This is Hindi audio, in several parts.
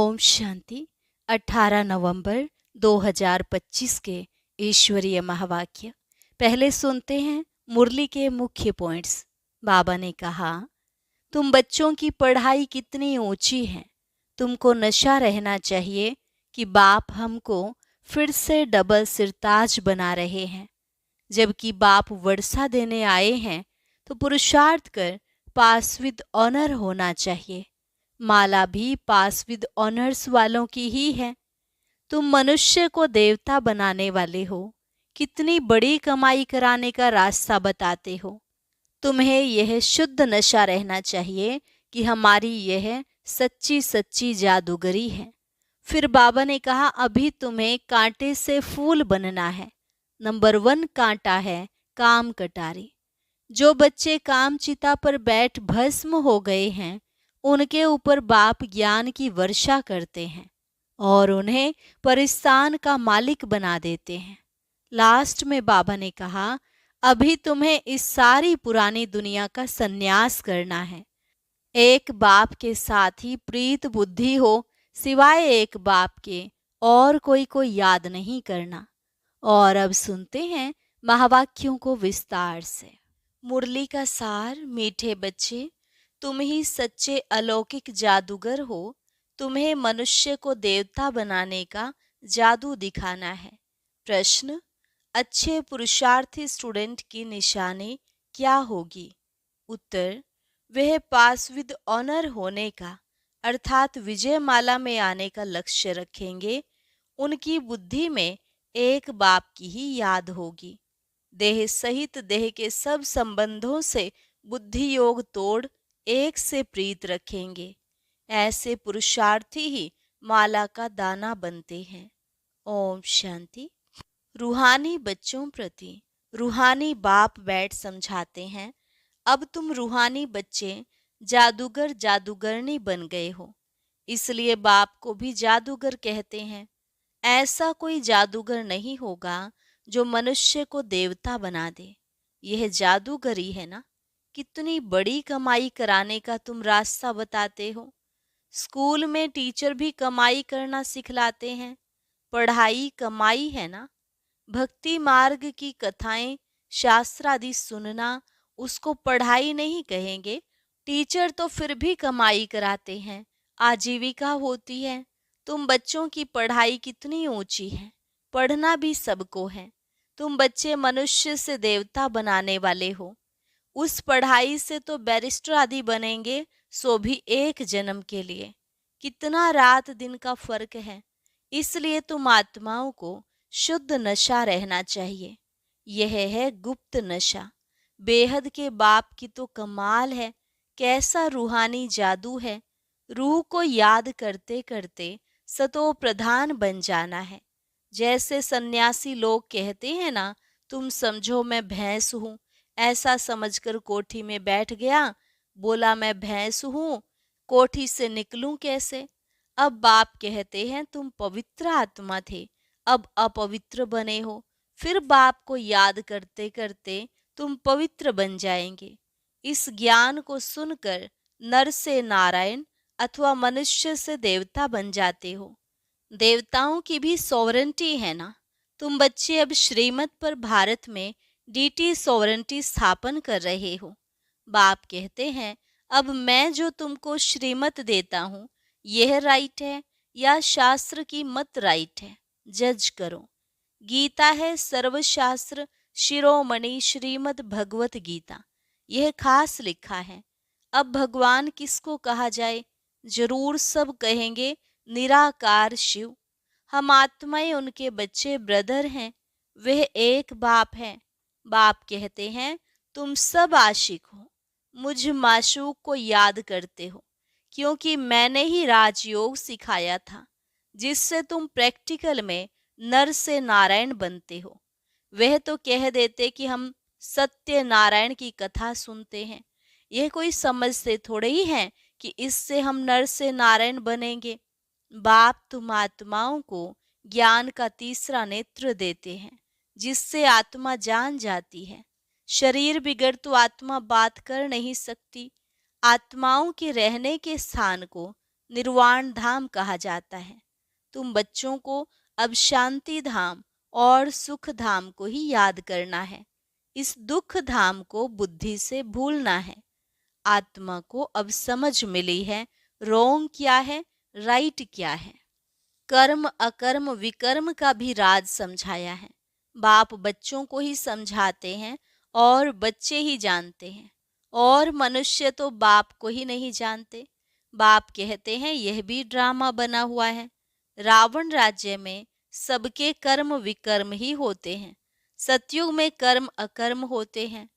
ओम शांति। 18 नवंबर 2025 के ईश्वरीय महावाक्य। पहले सुनते हैं मुरली के मुख्य पॉइंट्स। बाबा ने कहा, तुम बच्चों की पढ़ाई कितनी ऊंची है। तुमको नशा रहना चाहिए कि बाप हमको फिर से डबल सिरताज बना रहे हैं। जबकि बाप वर्षा देने आए हैं तो पुरुषार्थ कर पास विद ऑनर होना चाहिए। माला भी पास विद ऑनर्स वालों की ही है। तुम मनुष्य को देवता बनाने वाले हो। कितनी बड़ी कमाई कराने का रास्ता बताते हो। तुम्हें यह शुद्ध नशा रहना चाहिए कि हमारी यह सच्ची सच्ची जादूगरी है। फिर बाबा ने कहा, अभी तुम्हें कांटे से फूल बनना है। नंबर 1 कांटा है काम कटारी। जो बच्चे काम चिता पर बैठ भस्म हो गए हैं, उनके ऊपर बाप ज्ञान की वर्षा करते हैं और उन्हें परिस्तान का मालिक बना देते हैं। लास्ट में बाबा ने कहा, अभी तुम्हें इस सारी पुरानी दुनिया का संन्यास करना है। एक बाप के साथ ही प्रीत बुद्धि हो, सिवाय एक बाप के और कोई को याद नहीं करना। और अब सुनते हैं महावाक्यों को विस्तार से। मुरली का सार। मीठे बच्चे, तुम ही सच्चे अलौकिक जादूगर हो। तुम्हें मनुष्य को देवता बनाने का जादू दिखाना है। प्रश्न, अच्छे पुरुषार्थी स्टूडेंट की निशानी क्या होगी? उत्तर, वह पास विद ऑनर होने का अर्थात विजय माला में आने का लक्ष्य रखेंगे। उनकी बुद्धि में एक बाप की ही याद होगी। देह सहित देह के सब संबंधों से बुद्धि योग तोड़ एक से प्रीत रखेंगे। ऐसे पुरुषार्थी ही माला का दाना बनते हैं। ओम शांति। रूहानी बच्चों प्रति रूहानी बाप बैठ समझाते हैं, अब तुम रूहानी बच्चे जादूगर जादूगरनी बन गए हो, इसलिए बाप को भी जादूगर कहते हैं। ऐसा कोई जादूगर नहीं होगा जो मनुष्य को देवता बना दे। यह जादूगरी है ना। कितनी बड़ी कमाई कराने का तुम रास्ता बताते हो। स्कूल में टीचर भी कमाई करना सिखलाते हैं। पढ़ाई कमाई है ना। भक्ति मार्ग की कथाएं शास्त्र आदि सुनना, उसको पढ़ाई नहीं कहेंगे। टीचर तो फिर भी कमाई कराते हैं, आजीविका होती है। तुम बच्चों की पढ़ाई कितनी ऊंची है। पढ़ना भी सबको है। तुम बच्चे मनुष्य से देवता बनाने वाले हो। उस पढ़ाई से तो बैरिस्टर आदि बनेंगे, सो भी एक जन्म के लिए। कितना रात दिन का फर्क है। इसलिए तुम आत्माओं को शुद्ध नशा रहना चाहिए। यह है गुप्त नशा। बेहद के बाप की तो कमाल है। कैसा रूहानी जादू है। रूह को याद करते करते सतो प्रधान बन जाना है। जैसे सन्यासी लोग कहते हैं ना, तुम समझो मैं भैंस हूँ। ऐसा समझकर कोठी में बैठ गया, बोला मैं भैंस हूँ, कोठी से निकलूं कैसे। अब बाप कहते हैं तुम पवित्र आत्मा थे, अब अपवित्र बने हो। फिर बाप को याद करते करते तुम पवित्र बन जाएंगे। इस ज्ञान को सुनकर नर से नारायण अथवा मनुष्य से देवता बन जाते हो। देवताओं की भी सॉवरेंटी है ना। तुम बच्चे अब श्रीमत पर भारत में डीटी सॉवरेंटी स्थापन कर रहे हो। बाप कहते हैं, अब मैं जो तुमको श्रीमत देता हूँ, यह राइट है या शास्त्र की मत राइट है, जज करो। गीता है सर्वशास्त्र शिरोमणि श्रीमद् भगवत गीता, यह खास लिखा है। अब भगवान किसको कहा जाए? जरूर सब कहेंगे निराकार शिव। हम आत्माएं उनके बच्चे ब्रदर हैं। वह एक बाप है। बाप कहते हैं तुम सब आशिक हो, मुझ माशूक को याद करते हो, क्योंकि मैंने ही राजयोग सिखाया था, जिससे तुम प्रैक्टिकल में नर से नारायण बनते हो। वह तो कह देते कि हम सत्य नारायण की कथा सुनते हैं। यह कोई समझते थोड़े ही हैं कि इससे हम नर से नारायण बनेंगे। बाप तुम आत्माओं को ज्ञान का तीसरा नेत्र देते हैं, जिससे आत्मा जान जाती है। शरीर बिगड़ तो आत्मा बात कर नहीं सकती। आत्माओं के रहने के स्थान को निर्वाण धाम कहा जाता है। तुम बच्चों को अब शांति धाम और सुख धाम को ही याद करना है। इस दुख धाम को बुद्धि से भूलना है। आत्मा को अब समझ मिली है रॉन्ग क्या है, राइट क्या है। कर्म अकर्म विकर्म का भी राज समझाया है। बाप बच्चों को ही समझाते हैं और बच्चे ही जानते हैं, और मनुष्य तो बाप को ही नहीं जानते। बाप कहते हैं यह भी ड्रामा बना हुआ है। रावण राज्य में सबके कर्म विकर्म ही होते हैं। सतयुग में कर्म अकर्म होते हैं।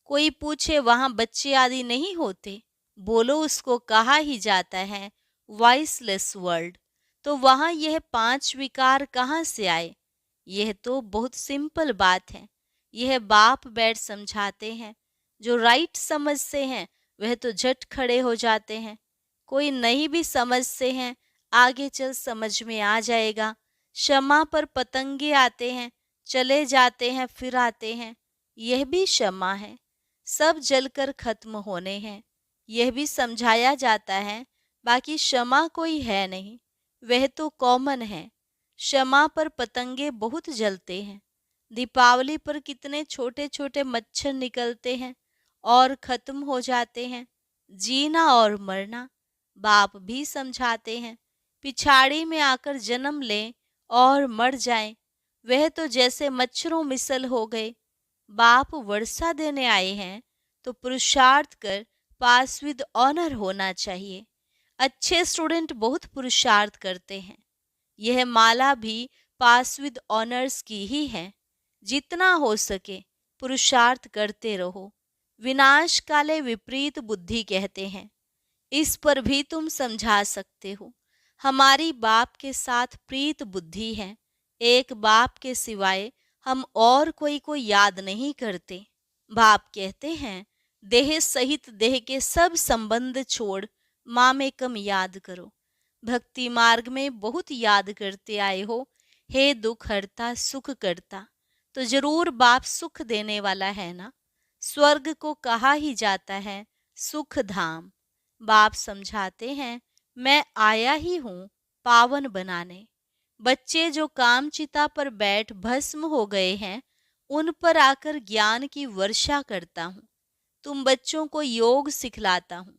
कोई पूछे वहां बच्चे आदि नहीं होते? बोलो उसको कहा ही जाता है वॉइसलेस वर्ल्ड। तो वहां यह 5 विकार कहाँ से आए? यह तो बहुत सिंपल बात है। यह बाप बैठ समझाते हैं। जो राइट समझते हैं वह तो झट खड़े हो जाते हैं। कोई नहीं भी समझते हैं, आगे चल समझ में आ जाएगा। क्षमा पर पतंगे आते हैं, चले जाते हैं, फिर आते हैं। यह भी क्षमा है। सब जलकर खत्म होने हैं, यह भी समझाया जाता है। बाकी क्षमा कोई है नहीं, वह तो कॉमन है। क्षमा पर पतंगे बहुत जलते हैं। दीपावली पर कितने छोटे छोटे मच्छर निकलते हैं और खत्म हो जाते हैं। जीना और मरना बाप भी समझाते हैं। पिछाड़ी में आकर जन्म लें और मर जाएं, वह तो जैसे मच्छरों मिसल हो गए। बाप वर्षा देने आए हैं तो पुरुषार्थ कर पास विद ऑनर होना चाहिए। अच्छे स्टूडेंट बहुत पुरुषार्थ करते हैं। यह माला भी पास विद ऑनर्स की ही है। जितना हो सके पुरुषार्थ करते रहो। विनाश काले विपरीत बुद्धि कहते हैं। इस पर भी तुम समझा सकते हो। हमारी बाप के साथ प्रीत बुद्धि है। एक बाप के सिवाय हम और कोई को याद नहीं करते। बाप कहते हैं देह सहित देह के सब संबंध छोड़ मामेकम याद करो। भक्ति मार्ग में बहुत याद करते आए हो, हे दुख हरता सुख करता। तो जरूर बाप सुख देने वाला है ना। स्वर्ग को कहा ही जाता है सुख धाम। बाप समझाते हैं मैं आया ही हूँ पावन बनाने। बच्चे जो कामचिता पर बैठ भस्म हो गए हैं, उन पर आकर ज्ञान की वर्षा करता हूँ। तुम बच्चों को योग सिखलाता हूँ।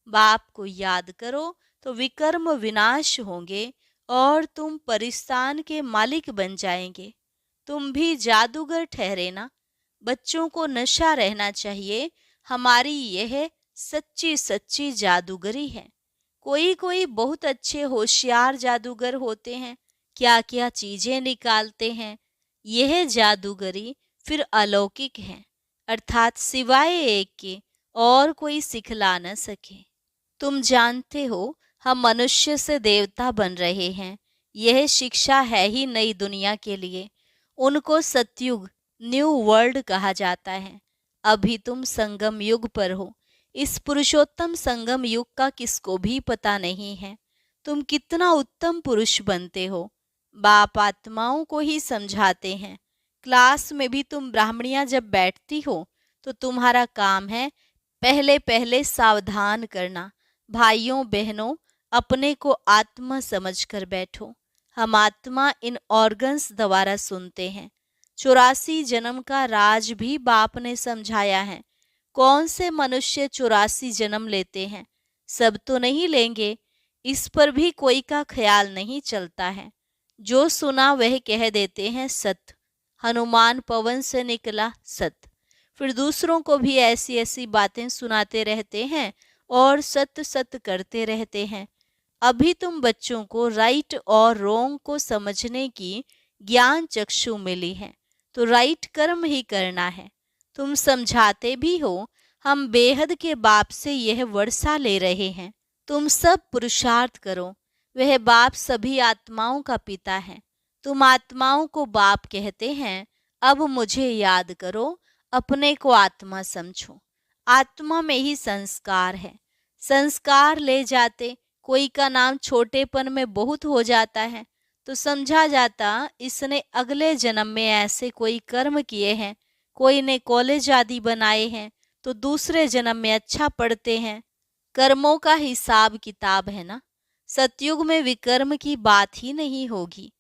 बाप को याद करो तो विकर्म विनाश होंगे और तुम परिस्तान के मालिक बन जाएंगे। तुम भी जादूगर ठहरे ना। बच्चों को नशा रहना चाहिए। हमारी यह सच्ची सच्ची जादूगरी है। कोई कोई बहुत अच्छे होशियार जादूगर होते हैं, क्या क्या चीजें निकालते हैं। यह जादूगरी फिर अलौकिक है, अर्थात सिवाय एक के और कोई सिखला न सके। तुम जानते हो हम मनुष्य से देवता बन रहे हैं। यह शिक्षा है ही नई दुनिया के लिए। उनको सतयुग न्यू वर्ल्ड कहा जाता है। अभी तुम संगम युग पर हो। इस पुरुषोत्तम संगम युग का किसको भी पता नहीं है। तुम कितना उत्तम पुरुष बनते हो। बाप आत्माओं को ही समझाते हैं। क्लास में भी तुम ब्राह्मणियां जब बैठती हो तो तुम्हारा काम है पहले पहले सावधान करना। भाइयों बहनों, अपने को आत्मा समझकर बैठो। हम आत्मा इन ऑर्गन्स द्वारा सुनते हैं। 84 जन्म का राज भी बाप ने समझाया है। कौन से मनुष्य 84 जन्म लेते हैं? सब तो नहीं लेंगे। इस पर भी कोई का ख्याल नहीं चलता है। जो सुना वह कह देते हैं सत्य। हनुमान पवन से निकला सत्य। फिर दूसरों को भी ऐसी ऐसी बातें सुनाते रहते हैं और सत्य सत्य करते रहते हैं। अभी तुम बच्चों को राइट और रॉन्ग को समझने की ज्ञान चक्षु मिली है, तो राइट कर्म ही करना है। तुम समझाते भी हो। हम बेहद के बाप से यह वर्षा ले रहे हैं। तुम सब पुरुषार्थ करो। वह बाप सभी आत्माओं का पिता है। तुम आत्माओं को बाप कहते हैं। अब मुझे याद करो, अपने को आत्मा समझो। आत्मा में ही संस्कार है। संस्कार ले जाते कोई का नाम छोटेपन में बहुत हो जाता है तो समझा जाता इसने अगले जन्म में ऐसे कोई कर्म किए हैं। कोई ने कॉलेज आदि बनाए हैं तो दूसरे जन्म में अच्छा पढ़ते हैं। कर्मों का हिसाब किताब है ना। सतयुग में विकर्म की बात ही नहीं होगी।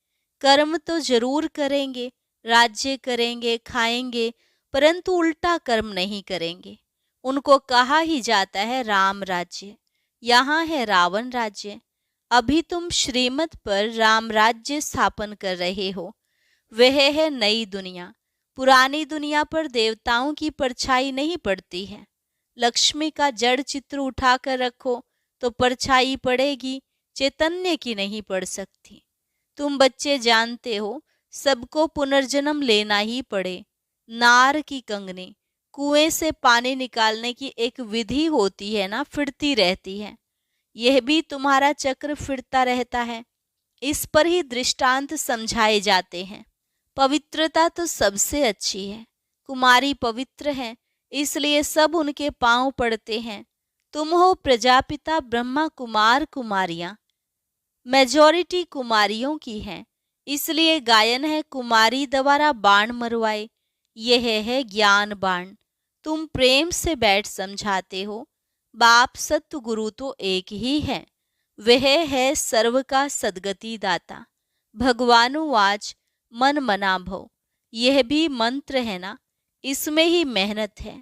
कर्म तो जरूर करेंगे, राज्य करेंगे, खाएंगे, परंतु उल्टा कर्म नहीं करेंगे। उनको कहा ही जाता है राम राज्य, यहाँ है रावण राज्य। अभी तुम श्रीमत पर राम राज्य स्थापन कर रहे हो, वह है नई दुनिया। पुरानी दुनिया पर देवताओं की परछाई नहीं पड़ती है। लक्ष्मी का जड़ चित्र उठाकर रखो तो परछाई पड़ेगी, चैतन्य की नहीं पड़ सकती। तुम बच्चे जानते हो सबको पुनर्जन्म लेना ही पड़े। नार की कंगनी, कुएं से पानी निकालने की एक विधि होती है ना, फिरती रहती है। यह भी तुम्हारा चक्र फिरता रहता है। इस पर ही दृष्टांत समझाए जाते हैं। पवित्रता तो सबसे अच्छी है। कुमारी पवित्र है, इसलिए सब उनके पांव पड़ते हैं। तुम हो प्रजापिता ब्रह्मा कुमार कुमारियां, मेजॉरिटी कुमारियों की है, इसलिए गायन है कुमारी द्वारा बाण मरवाए। यह है ज्ञान बाण। तुम प्रेम से बैठ समझाते हो। बाप सत्य गुरु तो एक ही है, वह है सर्व का सदगति दाता। भगवानुवाच मन मना भव, यह भी मंत्र है ना, इसमें ही मेहनत है।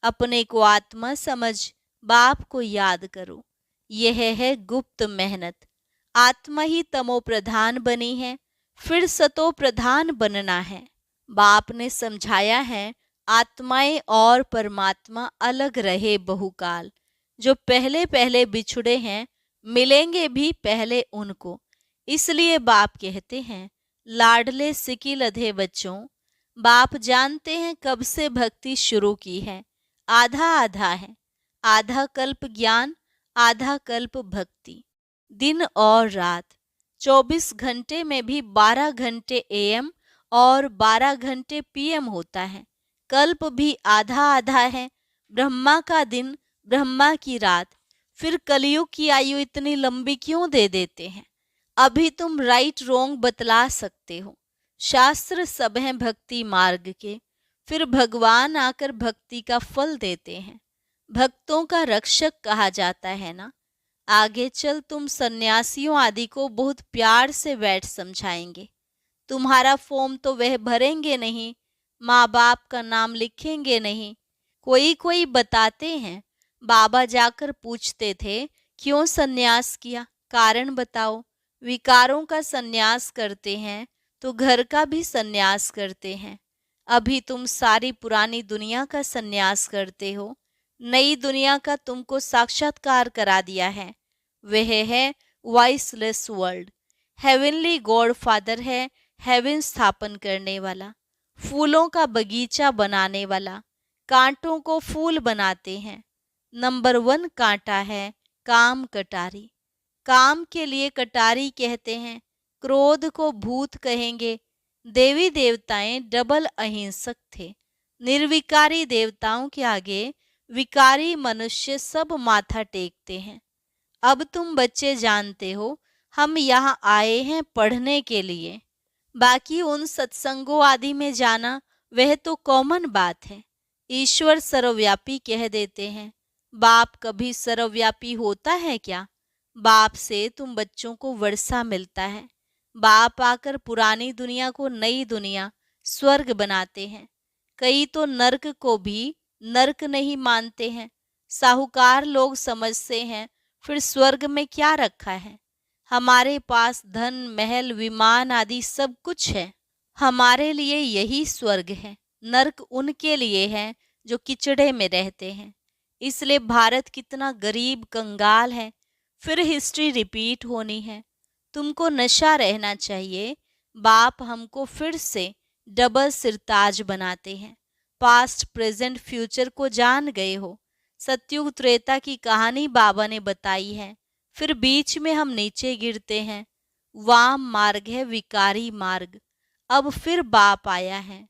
अपने को आत्मा समझ, बाप को याद करो, यह है गुप्त मेहनत। आत्मा ही तमो प्रधान बनी है, फिर सतो प्रधान बनना है। बाप ने समझाया है आत्माएं और परमात्मा अलग रहे बहुकाल। जो पहले पहले बिछुड़े हैं मिलेंगे भी पहले उनको। इसलिए बाप कहते हैं लाडले सिकी लधे बच्चों, बाप जानते हैं कब से भक्ति शुरू की है। आधा आधा है, आधा कल्प ज्ञान, आधा कल्प भक्ति। दिन और रात 24 घंटे में भी 12 घंटे एएम और 12 घंटे पीएम होता है। कल्प भी आधा आधा है। ब्रह्मा का दिन, ब्रह्मा की रात। फिर कलयुग की आयु इतनी लंबी क्यों दे देते हैं? अभी तुम राइट रोंग बतला सकते हो। शास्त्र सब हैं भक्ति मार्ग के, फिर भगवान आकर भक्ति का फल देते हैं। भक्तों का रक्षक कहा जाता है ना। आगे चल तुम सन्यासियों आदि को बहुत प्यार से बैठ समझाएंगे। तुम्हारा फॉर्म तो वह भरेंगे नहीं, माँ बाप का नाम लिखेंगे नहीं। कोई कोई बताते हैं बाबा जाकर पूछते थे क्यों सन्यास किया, कारण बताओ। विकारों का सन्यास करते हैं तो घर का भी सन्यास करते हैं। अभी तुम सारी पुरानी दुनिया का सन्यास करते हो। नई दुनिया का तुमको साक्षात्कार करा दिया है। वह है voiceless world. Heavenly God father है, हेवन स्थापन करने वाला, फूलों का बगीचा बनाने वाला। कांटों को फूल बनाते हैं। नंबर 1 कांटा है काम कटारी। काम के लिए कटारी कहते हैं। क्रोध को भूत कहेंगे। देवी देवताएं डबल अहिंसक थे। निर्विकारी देवताओं के आगे विकारी मनुष्य सब माथा टेकते हैं। अब तुम बच्चे जानते हो हम यहाँ आए हैं पढ़ने के लिए। बाकी उन सत्संगों आदि में जाना वह तो कॉमन बात है। ईश्वर सर्वव्यापी कह देते हैं। बाप कभी सर्वव्यापी होता है क्या? बाप से तुम बच्चों को वर्षा मिलता है। बाप आकर पुरानी दुनिया को नई दुनिया स्वर्ग बनाते हैं। कई तो नरक को भी नरक नहीं मानते हैं। साहूकार लोग समझते हैं फिर स्वर्ग में क्या रखा है। हमारे पास धन महल विमान आदि सब कुछ है। हमारे लिए यही स्वर्ग है। नरक उनके लिए है जो किचड़े में रहते हैं। इसलिए भारत कितना गरीब कंगाल है। फिर हिस्ट्री रिपीट होनी है। तुमको नशा रहना चाहिए। बाप हमको फिर से डबल सिरताज बनाते हैं। पास्ट प्रेजेंट फ्यूचर को जान गए हो। सतयुग त्रेता की कहानी बाबा ने बताई है। फिर बीच में हम नीचे गिरते हैं। वाम मार्ग है विकारी मार्ग। अब फिर बाप आया है।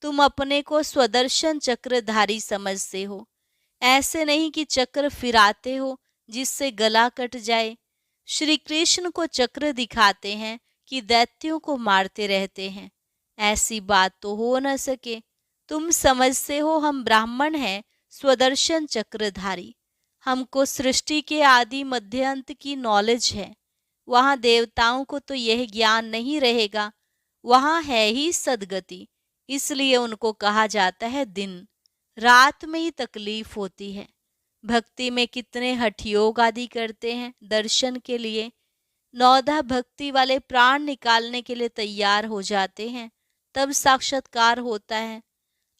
तुम अपने को स्वदर्शन चक्रधारी समझते हो। ऐसे नहीं कि चक्र फिराते हो जिससे गला कट जाए। श्री कृष्ण को चक्र दिखाते हैं कि दैत्यों को मारते रहते हैं। ऐसी बात तो हो न सके। तुम समझते हो हम ब्राह्मण हैं स्वदर्शन चक्रधारी। हमको सृष्टि के आदि मध्य अंत की नॉलेज है। वहाँ देवताओं को तो यह ज्ञान नहीं रहेगा, वहाँ है ही सदगति। इसलिए उनको कहा जाता है दिन। रात में ही तकलीफ होती है। भक्ति में कितने हठ योग आदि करते हैं दर्शन के लिए, नौधा भक्ति वाले प्राण निकालने के लिए तैयार हो जाते हैं, तब साक्षात्कार होता है।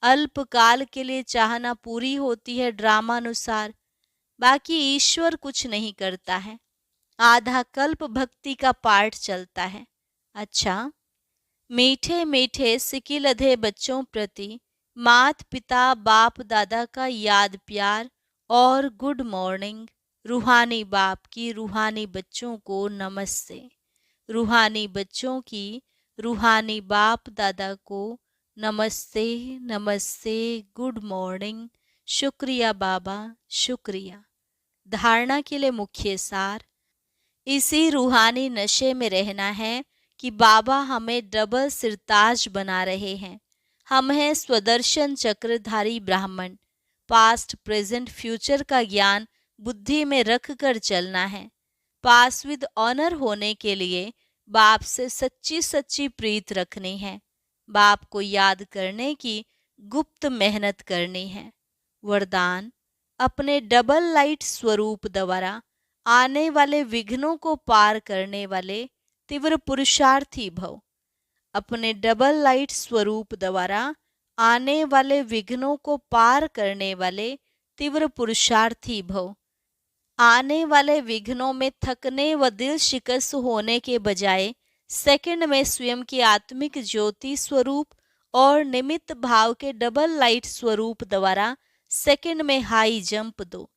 अल्पकाल के लिए चाहना पूरी होती है ड्रामा अनुसार, बाकी ईश्वर कुछ नहीं करता है। आधा कल्प भक्ति का पाठ चलता है। अच्छा, मीठे मीठे सिकिलधे बच्चों प्रति मात पिता बाप दादा का याद प्यार और गुड मॉर्निंग। रूहानी बाप की रूहानी बच्चों को नमस्ते। रूहानी बच्चों की रूहानी बाप दादा को नमस्ते नमस्ते, गुड मॉर्निंग। शुक्रिया बाबा, शुक्रिया। धारणा के लिए मुख्य सार, इसी रूहानी नशे में रहना है कि बाबा हमें डबल सिरताज बना रहे हैं। हम हैं स्वदर्शन चक्रधारी ब्राह्मण। पास्ट प्रेजेंट फ्यूचर का ज्ञान बुद्धि में रख कर चलना है। पास विद ऑनर होने के लिए बाप से सच्ची सच्ची प्रीत रखनी है। बाप को याद करने की गुप्त मेहनत करनी है। वरदान, अपने डबल लाइट स्वरूप द्वारा आने वाले विघ्नों को पार करने वाले तीव्र पुरुषार्थी भव। अपने डबल लाइट स्वरूप द्वारा आने वाले विघ्नों को पार करने वाले तीव्र पुरुषार्थी भव। आने वाले विघ्नों में थकने व दिल शिकस्त होने के बजाय सेकंड में स्वयं की आत्मिक ज्योति स्वरूप और निमित्त भाव के डबल लाइट स्वरूप द्वारा सेकंड में हाई जंप दो।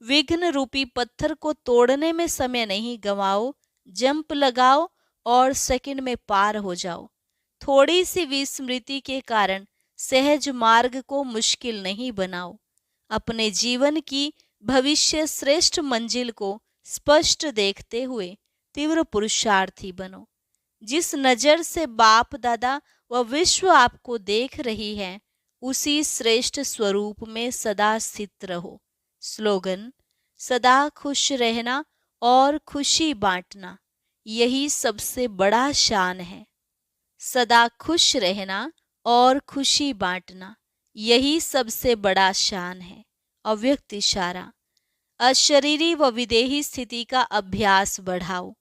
विघ्न रूपी पत्थर को तोड़ने में समय नहीं गंवाओ, जंप लगाओ और सेकंड में पार हो जाओ। थोड़ी सी विस्मृति के कारण सहज मार्ग को मुश्किल नहीं बनाओ। अपने जीवन की भविष्य श्रेष्ठ मंजिल को स्पष्ट देखते हुए तीव्र पुरुषार्थी बनो। जिस नजर से बाप दादा व विश्व आपको देख रही है, उसी श्रेष्ठ स्वरूप में सदा स्थित रहो। स्लोगन, सदा खुश रहना और खुशी बांटना, यही सबसे बड़ा शान है। सदा खुश रहना और खुशी बांटना, यही सबसे बड़ा शान है। अव्यक्त इशारा, अशरीरी व विदेही स्थिति का अभ्यास बढ़ाओ।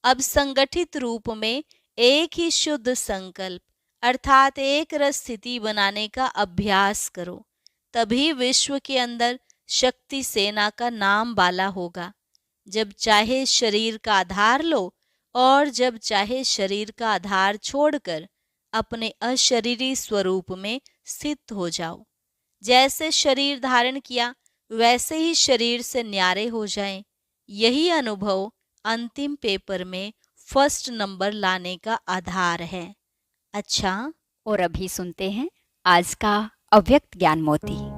अब संगठित रूप में एक ही शुद्ध संकल्प अर्थात एक रस स्थिति बनाने का अभ्यास करो। तभी विश्व के अंदर शक्ति सेना का नाम बाला होगा। जब चाहे शरीर का आधार लो और जब चाहे शरीर का आधार छोड़कर अपने अशरीरी स्वरूप में स्थित हो जाओ। जैसे शरीर धारण किया वैसे ही शरीर से न्यारे हो जाएं। यही अनुभव अंतिम पेपर में फर्स्ट नंबर लाने का आधार है। अच्छा, और अभी सुनते हैं आज का अव्यक्त ज्ञान मोती।